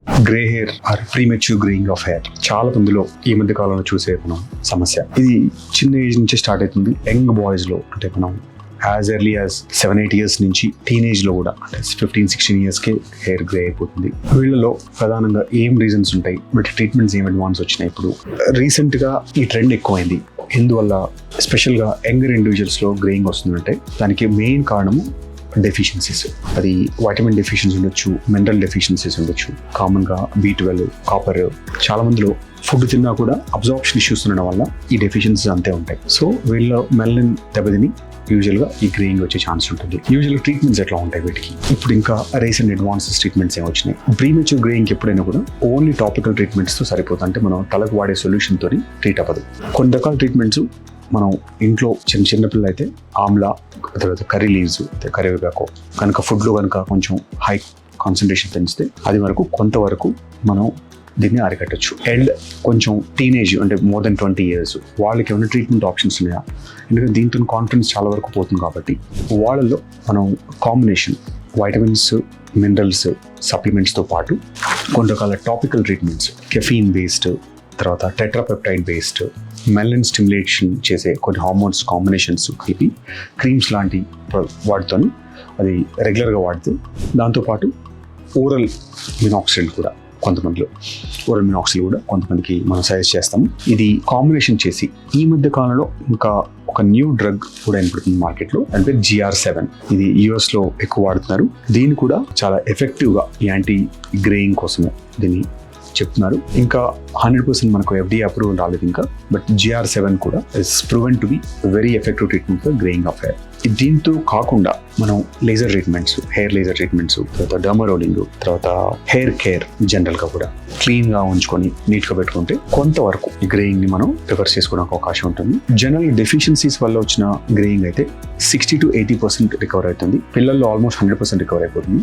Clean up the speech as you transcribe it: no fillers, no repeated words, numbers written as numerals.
Grey hair or premature greying of hair చాలా మందిలో ఈ మధ్య కాలంలో చూసే మనం సమస్య. ఇది చిన్న ఏజ్ నుంచి స్టార్ట్ అవుతుంది. యంగ్ బాయ్స్ లో అంటే మనం యాజ్ ఎర్లీ యాజ్ 7-8 years నుంచి టీనేజ్ లో కూడా అంటే 15-16 years కే హెయిర్ గ్రే అయిపోతుంది. వీళ్ళలో ప్రధానంగా ఏం రీజన్స్ ఉంటాయి, బట్ ట్రీట్మెంట్స్ ఏం అడ్వాన్స్ వచ్చినాయి. ఇప్పుడు రీసెంట్ గా ఈ ట్రెండ్ ఎక్కువైంది. ఎందువల్ల స్పెషల్ గా యంగర్ ఇండివిజువల్స్ లో గ్రేయింగ్ వస్తుందంటే దానికి మెయిన్ కారణము డెఫిషియన్సీస్. అది వైటమిన్ డెఫిషియన్సీ ఉండొచ్చు, మినరల్ డెఫిషియన్సీస్ ఉండొచ్చు, కామన్గా B12, కాపర్. చాలా మందిలో ఫుడ్ తిన్నా కూడా అబ్జార్ప్షన్ ఇష్యూస్ ఉండడం వల్ల ఈ డెఫిషియన్సీస్ అంతే ఉంటాయి. సో వీళ్ళ మెలనిన్ దెబ్బతిని యూజువల్గా ఈ గ్రేయింగ్ వచ్చే ఛాన్స్ ఉంటుంది. యూజువల్గా ట్రీట్మెంట్స్ ఎట్లా ఉంటాయి వీటికి? ఇప్పుడు ఇంకా రీసెంట్ అడ్వాన్సెస్ ట్రీట్మెంట్స్ ఏమి వచ్చినాయి. ప్రీమెచ్యూర్ గ్రేయింగ్ ఎప్పుడైనా కూడా ఓన్లీ టాపికల్ ట్రీట్మెంట్స్తో సరిపోతుంది. అంటే మనం తలకు వాడే సొల్యూషన్తో ట్రీట్ అవ్వదు. కొన్ని రకాల ట్రీట్మెంట్స్ మనం ఇంట్లో చిన్న పిల్లలు అయితే ఆమ్లా, తర్వాత కర్రీ లీవ్స్, కరివేపాకు కనుక ఫుడ్లో కనుక కొంచెం హై కాన్సన్ట్రేషన్ పెంచితే అది వరకు కొంతవరకు మనం దీన్ని అరికట్టచ్చు. అండ్ కొంచెం టీనేజ్ అంటే మోర్ దెన్ 20 years వాళ్ళకి ఏమైనా ట్రీట్మెంట్ ఆప్షన్స్ ఉన్నాయా? ఎందుకంటే దీంతో కాన్ఫిడెన్స్ చాలా వరకు పోతుంది కాబట్టి వాళ్ళల్లో మనం కాంబినేషన్ వైటమిన్స్, మినరల్స్, సప్లిమెంట్స్తో పాటు కొన్ని రకాల టాపికల్ ట్రీట్మెంట్స్, కెఫీన్ బేస్డ్, తర్వాత టెట్రాపెప్టైడ్ బేస్డ్, మెలనిన్ స్టిమ్యులేషన్ చేసే కొన్ని హార్మోన్స్ కాంబినేషన్స్ కలిపి క్రీమ్స్ లాంటి వాటితో అది రెగ్యులర్గా వాడితే, దాంతోపాటు ఓరల్ మినాక్సిల్ కూడా కొంతమందికి మనం సజెస్ట్ చేస్తాము. ఇది కాంబినేషన్ చేసి ఈ మధ్య కాలంలో ఇంకా ఒక న్యూ డ్రగ్ కూడా ఏర్పడుతుంది మార్కెట్లో, అంటే GR7. ఇది US లో ఎక్కువ వాడుతున్నారు. దీన్ని కూడా చాలా ఎఫెక్టివ్గా యాంటీ గ్రేయింగ్ కోసము దీన్ని చెప్తున్నారు. ఇంకా 100% మనకు FDA అప్రూవల్ రాలేదు ఇంకా, బట్ GR7 కూడా is proven to be very effective treatment for greying of hair. దీంతో కాకుండా మనం laser treatments, hair laser treatments, తర్వాత డర్మరోలింగ్, తర్వాత హెయిర్ కేర్ జనరల్గా కూడా క్లీన్గా ఉంచుకొని నీట్గా పెట్టుకుంటే కొంతవరకు ఈ గ్రేయింగ్ని మనం రివర్స్ చేసుకోవడానికి అవకాశం ఉంటుంది. జనరల్ డెఫిషియన్సీస్ వల్ల వచ్చిన గ్రేయింగ్ అయితే 60 to 80% రికవర్ అవుతుంది. పిల్లల్లో ఆల్మోస్ట్ 100% రికవర్ అయిపోతుంది.